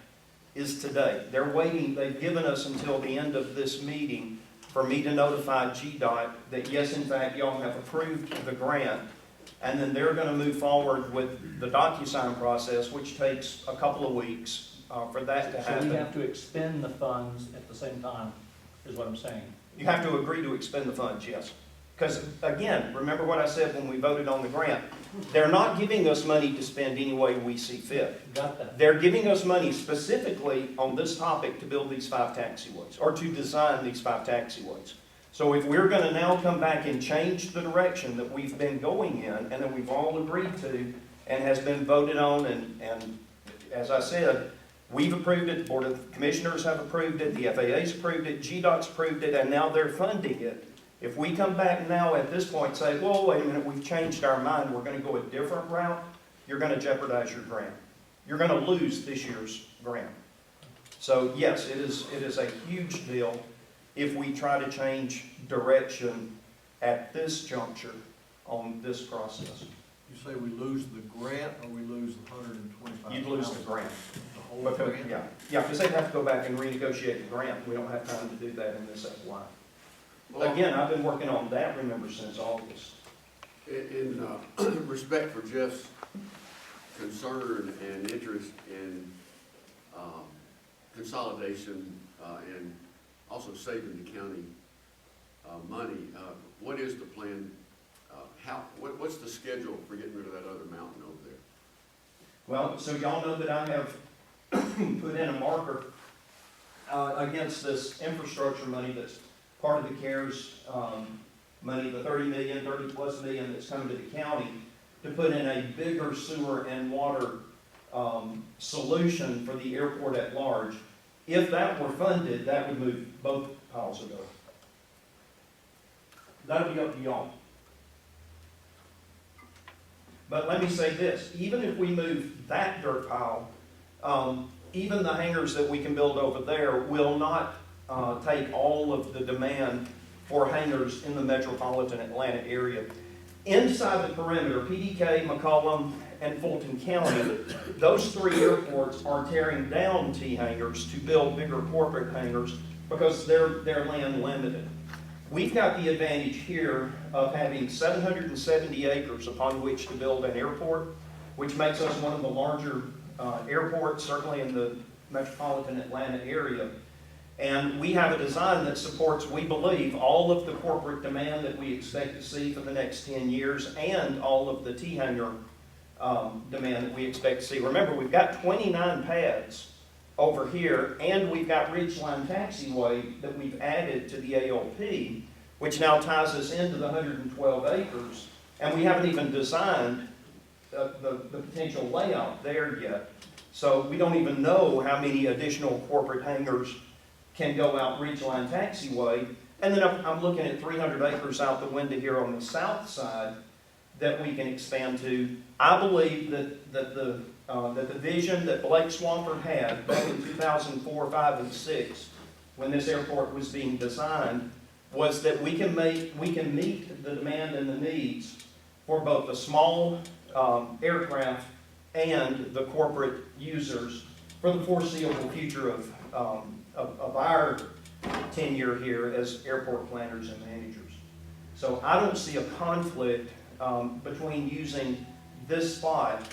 is today. They're waiting, they've given us until the end of this meeting for me to notify GDOT that yes, in fact, y'all have approved the grant, and then they're going to move forward with the DocuSign process, which takes a couple of weeks for that to happen. So we have to expend the funds at the same time, is what I'm saying. You have to agree to expend the funds, yes. Because, again, remember what I said when we voted on the grant. They're not giving us money to spend any way we see fit. Got that? They're giving us money specifically on this topic to build these 5 taxiways, or to design these 5 taxiways. So if we're going to now come back and change the direction that we've been going in, and that we've all agreed to, and has been voted on, and as I said, we've approved it, the Board of Commissioners have approved it, the FAA's approved it, GDOT's approved it, and now they're funding it. If we come back now at this point and say, well, wait a minute, we've changed our mind, we're going to go a different route, you're going to jeopardize your grant. You're going to lose this year's grant. So yes, it is a huge deal if we try to change direction at this juncture on this process. You say we lose the grant, or we lose the 125,000? You'd lose the grant. The whole Because, grant? yeah, because they'd have to go back and renegotiate the grant. We don't have time to do that in this FY. Well, Again, I've been working on that, remember, since August. in respect for Jeff's concern and interest in consolidation and also saving the county money, what is the plan? What's the schedule for getting rid of that other mountain over there? Well, so y'all know that I have put in a marker against this infrastructure money that's part of the CARES money, the 30+ million that's coming to the county, to put in a bigger sewer and water solution for the airport at large. If that were funded, that would move both piles of dirt. That would be up to y'all. But let me say this, even if we move that dirt pile, even the hangars that we can build over there will not take all of the demand for hangars in the metropolitan Atlanta area. Inside the perimeter, PDK, McCollum, and Fulton County, those 3 airports are tearing down T hangars to build bigger corporate hangars because they're land limited. We've got the advantage here of having 770 acres upon which to build an airport, which makes us one of the larger airports, certainly in the metropolitan Atlanta area. And we have a design that supports, we believe, all of the corporate demand that we expect to see for the next 10 years and all of the T-hangar demand that we expect to see. Remember, we've got 29 pads over here, and we've got Ridgeline Taxiway that we've added to the ALP, which now ties us into the 112 acres, and we haven't even designed the potential layout there yet. So we don't even know how many additional corporate hangars can go out Ridgeline Taxiway. And then I'm looking at 300 acres out the window here on the south side that we can expand to. I believe that the that the vision that Blake Swampert had back in 2004, 5, and 6, when this airport was being designed, was that we can meet the demand and the needs for both the small aircraft and the corporate users for the foreseeable future of our tenure here as airport planners and managers. So I don't see a conflict between using this spot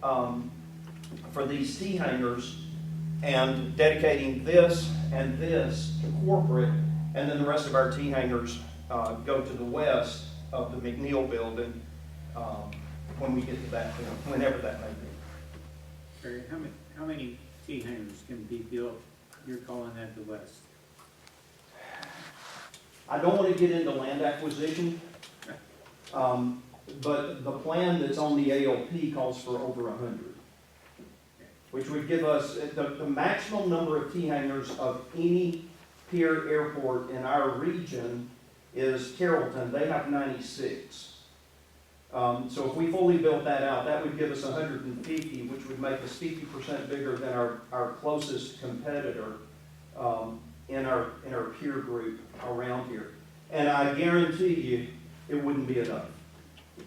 for these T hangars and dedicating this and this to corporate, and then the rest of our T hangars go to the west of the McNeil building when we get to that point, whenever that may be. Barry, how many T hangars can be built? You're calling that the west? I don't want to get into land acquisition, but the plan that's on the ALP calls for over 100, which would give us the maximum number of T hangars of any peer airport in our region is Carrollton. They have 96. So if we fully built that out, that would give us 150, which would make us 50% bigger than our closest competitor in our peer group around here. And I guarantee you, it wouldn't be enough.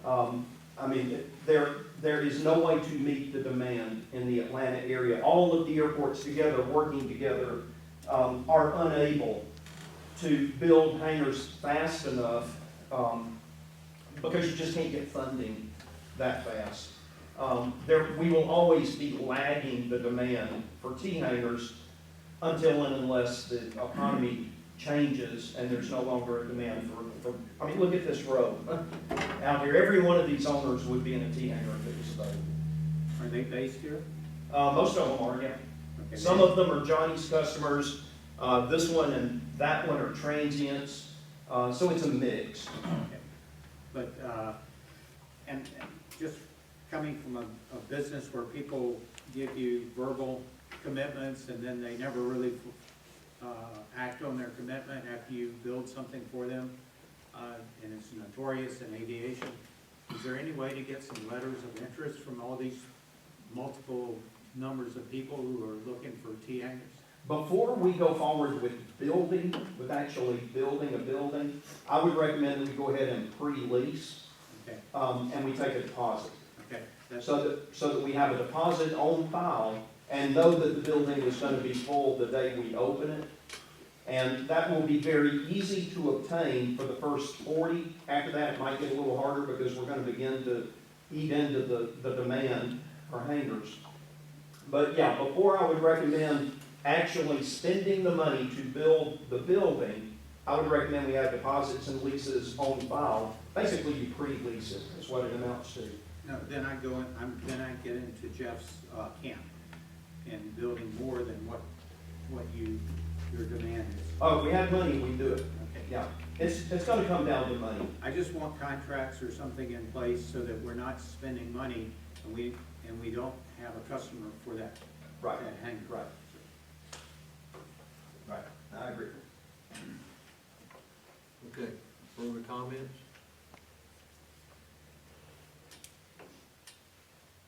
I mean, there is no way to meet the demand in the Atlanta area. All of the airports together, working together, are unable to build hangars fast enough because you just can't get funding that fast. We will always be lagging the demand for T hangars until and unless the economy changes and there's no longer a demand for I mean, look at this road out here. Every one of these owners would be in a T hangar if it was available. Are they based here? Most of them are, yeah. Okay. Some of them are Johnny's customers. This one and that one are transients. So it's a mix. Okay. But, and just coming from a business where people give you verbal commitments and then they never really act on their commitment after you build something for them, and it's notorious in aviation, is there any way to get some letters of interest from all these multiple numbers of people who are looking for T hangars? Before we go forward with actually building a building, I would recommend that we go ahead and pre-lease, Okay, and we take a deposit. okay, that's, So that we have a deposit on file and know that the building is going to be full the day we open it. And that will be very easy to obtain for the first 40. After that, it might get a little harder because we're going to begin to eat into the demand for hangars. But yeah, before I would recommend actually spending the money to build the building, I would recommend we have deposits and leases on file. Basically, you pre-lease it, is what it amounts to. no, then I go in, then I get into Jeff's camp and building more than what your demand is. Oh, if we had money, we'd do it. Okay. Yeah, it's going to come down to money. I just want contracts or something in place so that we're not spending money and we don't have a customer for that. Right. That hangar. Right. Right, I agree. Okay, further comments?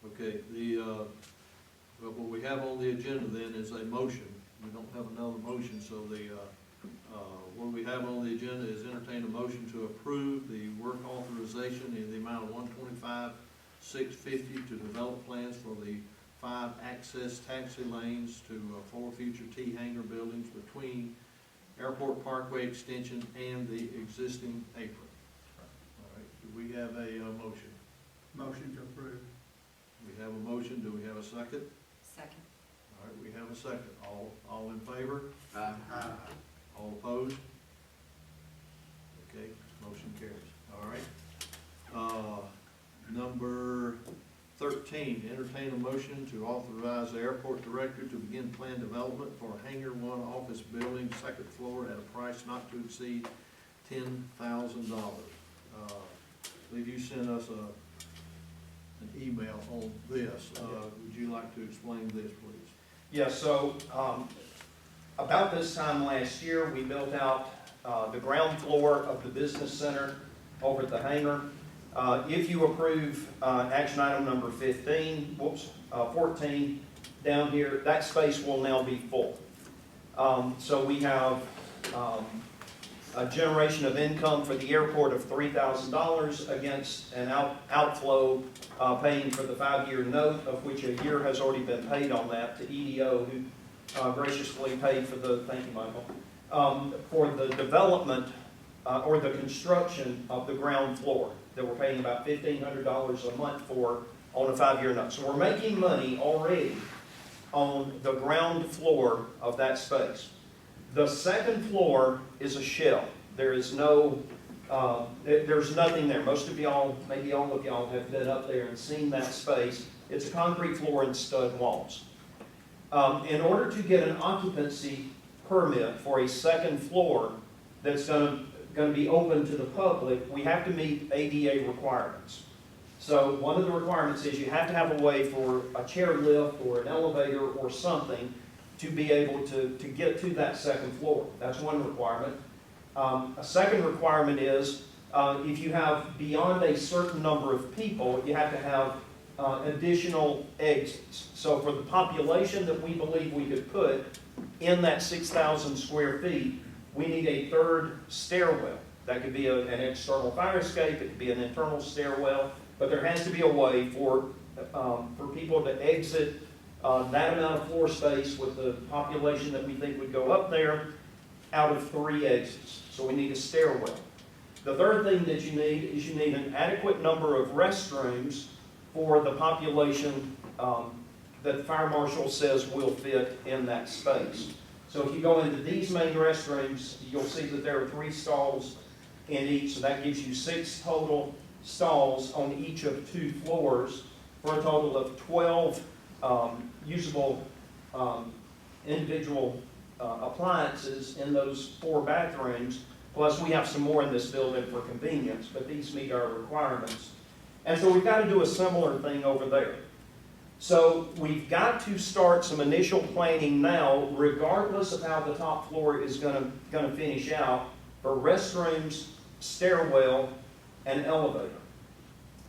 Okay, what we have on the agenda then is a motion. We don't have another motion, so what we have on the agenda is entertain a motion to approve the work authorization in the amount of $125,650 to develop plans for the 5 access taxi lanes to 4 future T hangar buildings between Airport Parkway Extension and the existing apron. All right, do we have a motion? Motion to approve. We have a motion, do we have a second? Second. All right, we have a second. All in favor? Aye. All opposed? Okay, motion carries. All right. Number 13, entertain a motion to authorize the airport director to begin plan development for a Hangar 1 office building, 2nd floor, at a price not to exceed $10,000. I believe you sent us an email on this. Would you like to explain this, please? Yeah, so about this time last year, we built out the ground floor of the business center over at the hangar. If you approve action item number 15, 14 down here, that space will now be full. So we have a generation of income for the airport of $3,000 against an outflow paying for the 5-year note, of which a year has already been paid on that to EDO, who graciously paid for the, thank you, Michael, for the development or the construction of the ground floor that we're paying about $1,500 a month for on a 5-year note. So we're making money already on the ground floor of that space. The second floor is a shell. There is no, there's nothing there. Most of y'all, maybe all of y'all have been up there and seen that space. It's a concrete floor and stud walls. In order to get an occupancy permit for a second floor that's going to be open to the public, we have to meet ADA requirements. So one of the requirements is you have to have a way for a chair lift or an elevator or something to be able to get to that second floor. That's one requirement. A second requirement is if you have beyond a certain number of people, you have to have additional exits. So for the population that we believe we could put in that 6,000 square feet, we need a third stairwell. That could be an external fire escape, it could be an internal stairwell, but there has to be a way for people to exit that amount of floor space with the population that we think would go up there out of 3 exits. So we need a stairwell. The third thing that you need is you need an adequate number of restrooms for the population that the fire marshal says will fit in that space. So if you go into these main restrooms, you'll see that there are 3 stalls in each, so that gives you 6 total stalls on each of 2 floors for a total of 12 usable individual appliances in those 4 bathrooms. Plus we have some more in this building for convenience, but these meet our requirements. And so we've got to do a similar thing over there. So we've got to start some initial planning now, regardless of how the top floor is going to finish out, for restrooms, stairwell, and elevator.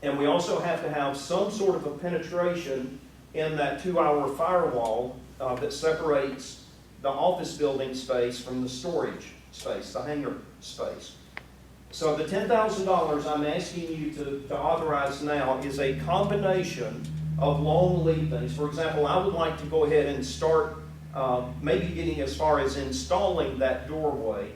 And we also have to have some sort of a penetration in that 2-hour firewall that separates the office building space from the storage space, the hangar space. So the $10,000 I'm asking you to authorize now is a combination of long lead things. For example, I would like to go ahead and start maybe getting as far as installing that doorway,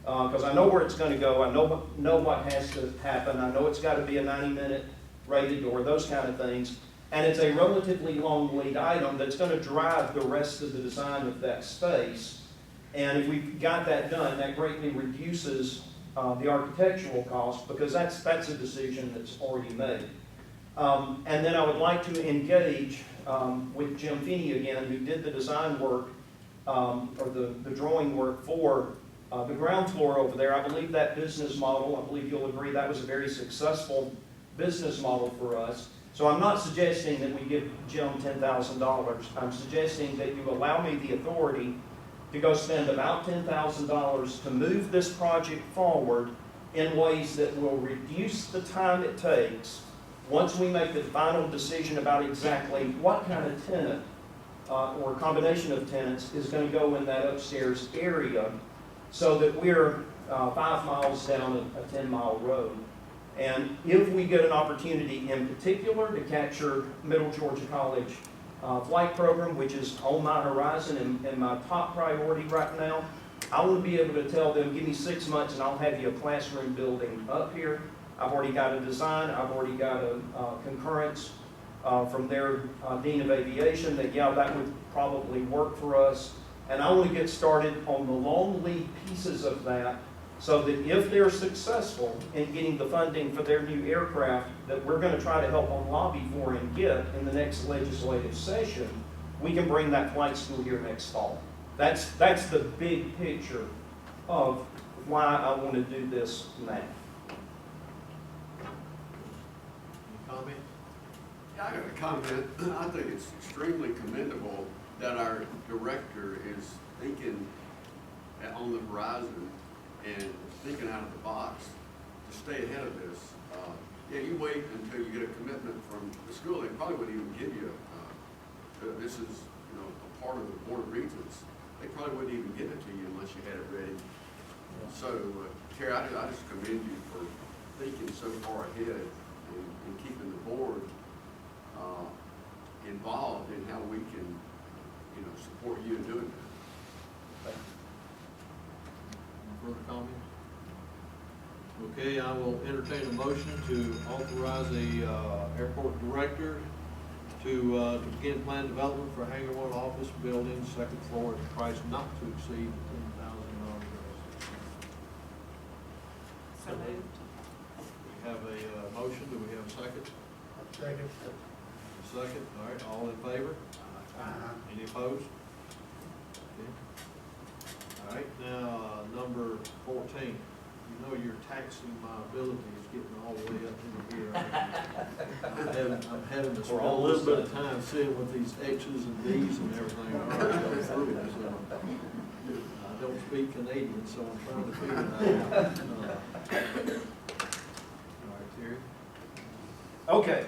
because I know where it's going to go. I know what has to happen. I know it's got to be a 90-minute rated door, those kind of things. And it's a relatively long lead item that's going to drive the rest of the design of that space. And if we've got that done, that greatly reduces the architectural cost, because that's a decision that's already made. And then I would like to engage with Jim Feeney again, who did the design work, or the drawing work for the ground floor over there. I believe that business model, I believe you'll agree, that was a very successful business model for us. So I'm not suggesting that we give Jim $10,000. I'm suggesting that you allow me the authority to go spend about $10,000 to move this project forward in ways that will reduce the time it takes once we make the final decision about exactly what kind of tenant or combination of tenants is going to go in that upstairs area, so that we're 5 miles down a 10-mile road. And if we get an opportunity in particular to capture Middle Georgia College flight program, which is on my horizon and my top priority right now, I want to be able to tell them, give me 6 months and I'll have you a classroom building up here. I've already got a design, I've already got a concurrence from their Dean of Aviation that, yeah, that would probably work for us. And I want to get started on the long lead pieces of that, so that if they're successful in getting the funding for their new aircraft that we're going to try to help them lobby for and get in the next legislative session, we can bring that flight school here next fall. That's the big picture of why I want to do this now. Any comment? Yeah, I got a comment. I think it's extremely commendable that our director is thinking on the horizon and thinking out of the box to stay ahead of this. Yeah, you wait until you get a commitment from the school. They probably wouldn't even give you this is, you know, a part of the Board of Regents, they probably wouldn't even give it to you unless you had it ready. So, Terry, I just commend you for thinking so far ahead and keeping the board involved in how we can, you know, support you in doing that. Any further comments? Okay, I will entertain a motion to authorize the airport director to begin plan development for hangar one office building, second floor, at a price not to exceed $10,000. So moved. We have a motion, do we have a second? Second. A second, all right, all in favor? Any opposed? Okay. All right, now, number 14. You know your taxing liability is getting all the way up in here. I'm having to spend a little bit of time seeing what these X's and D's and everything are. So, I don't speak Canadian, so I'm trying to figure it out. All right, Terry? Okay,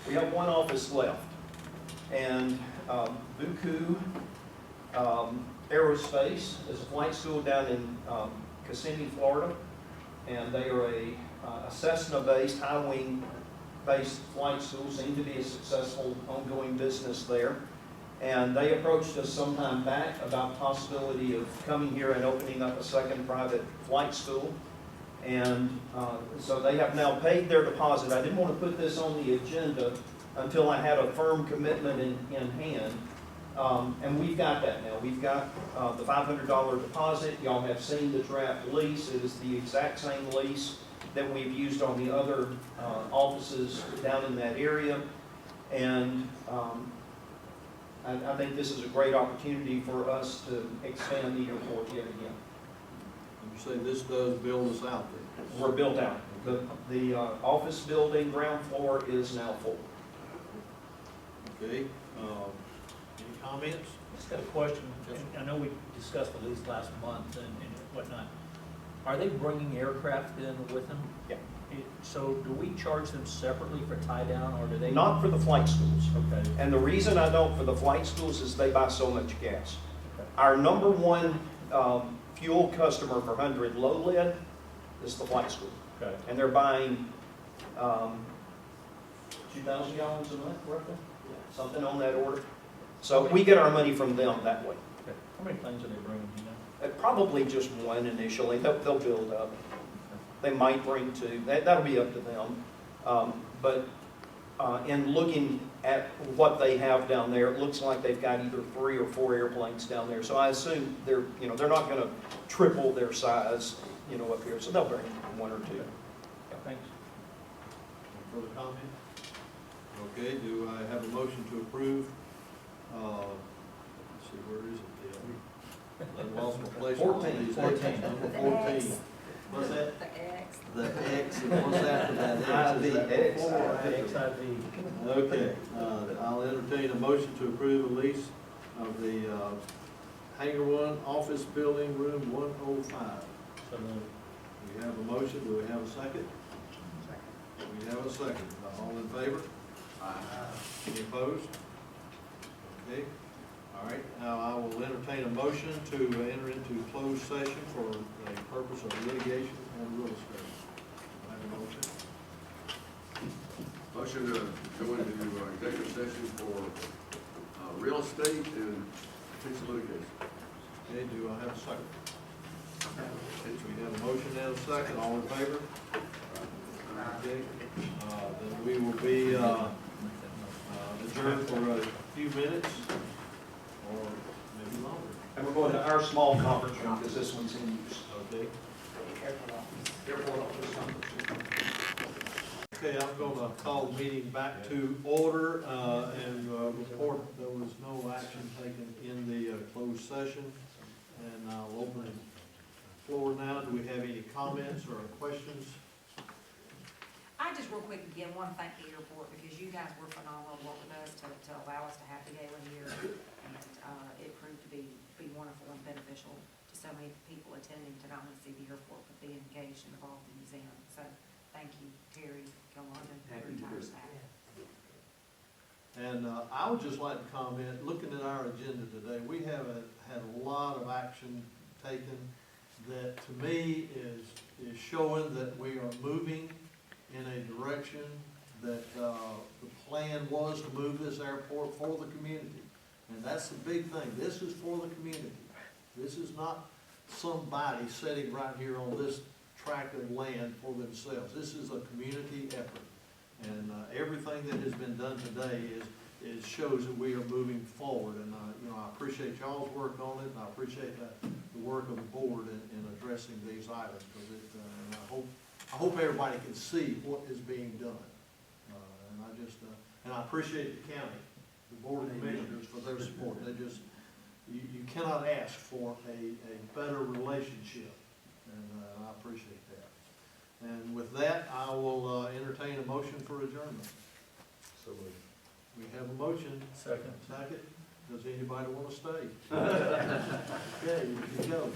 we have one office left, and Buku Aerospace is a flight school down in Kissimmee, Florida, and they are a Cessna-based, high-wing-based flight school, seem to be a successful ongoing business there. And they approached us sometime back about the possibility of coming here and opening up a second private flight school. And so they have now paid their deposit. I didn't want to put this on the agenda until I had a firm commitment in hand. And we've got that now. We've got the $500 deposit. Y'all have seen the draft lease. It is the exact same lease that we've used on the other offices down in that area. And I think this is a great opportunity for us to expand the airport yet again. You say this does build us out there? We're built out. The office building, ground floor, is now full. Okay, any comments? Just got a question. I know we discussed the lease last month and whatnot. Are they bringing aircraft in with them? Yeah. So do we charge them separately for tie down, or do they? Not for the flight schools. Okay. And the reason I don't for the flight schools is they buy so much gas. Okay. Our number one fuel customer for 100 low lead is the flight school. Okay. And they're buying 2,000 gallons a month, roughly? Something on that order. So we get our money from them that way. Okay. How many planes are they bringing, do you know? Probably just one initially. They'll build up. They might bring two. That'll be up to them. But in looking at what they have down there, it looks like they've got either 3 or 4 airplanes down there. So I assume they're not going to triple their size, up here. So they'll bring 1 or 2. Yeah, thanks. Any further comment? Okay, do I have a motion to approve? Let's see, where is it? I lost my place. 14. 14. Number The 14. X. What's that? The X. The X, and what's after that? X? Is that X. before? XIV. Okay, I'll entertain a motion to approve the lease of the Hangar One Office Building, Room 105. So moved. We have a motion, do we have a second? We have a second. All in favor? Any opposed? Okay, all right, now I will entertain a motion to enter into closed session for the purpose of litigation and real estate. I have a motion. Motion to go into executive session for real estate and potential litigation. Okay, do I have a second? We have a motion and a second, all in favor? Okay, then we will be adjourned for a few minutes, or maybe longer. And we're going to our small conference room because this one's in use. Okay. Airport office conference room. Okay, I'm going to call the meeting back to order and report there was no action taken in the closed session. And I'll open the floor now. Do we have any comments or questions? I just real quick again want to thank the airport because you guys were phenomenal working with us to allow us to have the gala here. And it proved to be wonderful and beneficial to so many people attending to not only see the airport, but be engaged and involved in the museum. So thank you, Terry, Yolanda, and your entire staff. And I would just like to comment, looking at our agenda today, we have had a lot of action taken that to me is showing that we are moving in a direction that the plan was to move this airport for the community. And that's the big thing. This is for the community. This is not somebody sitting right here on this tract of land for themselves. This is a community effort. And everything that has been done today is shows that we are moving forward. And I appreciate y'all's work on it, and I appreciate the work of the board in addressing these items, because and I hope everybody can see what is being done. And I appreciate the county, the board of commissioners for their support. You cannot ask for a better relationship, and I appreciate that. And with that, I will entertain a motion for adjournment. So moved. We have a motion. Second. Second. Does anybody want to stay? Okay, you can go.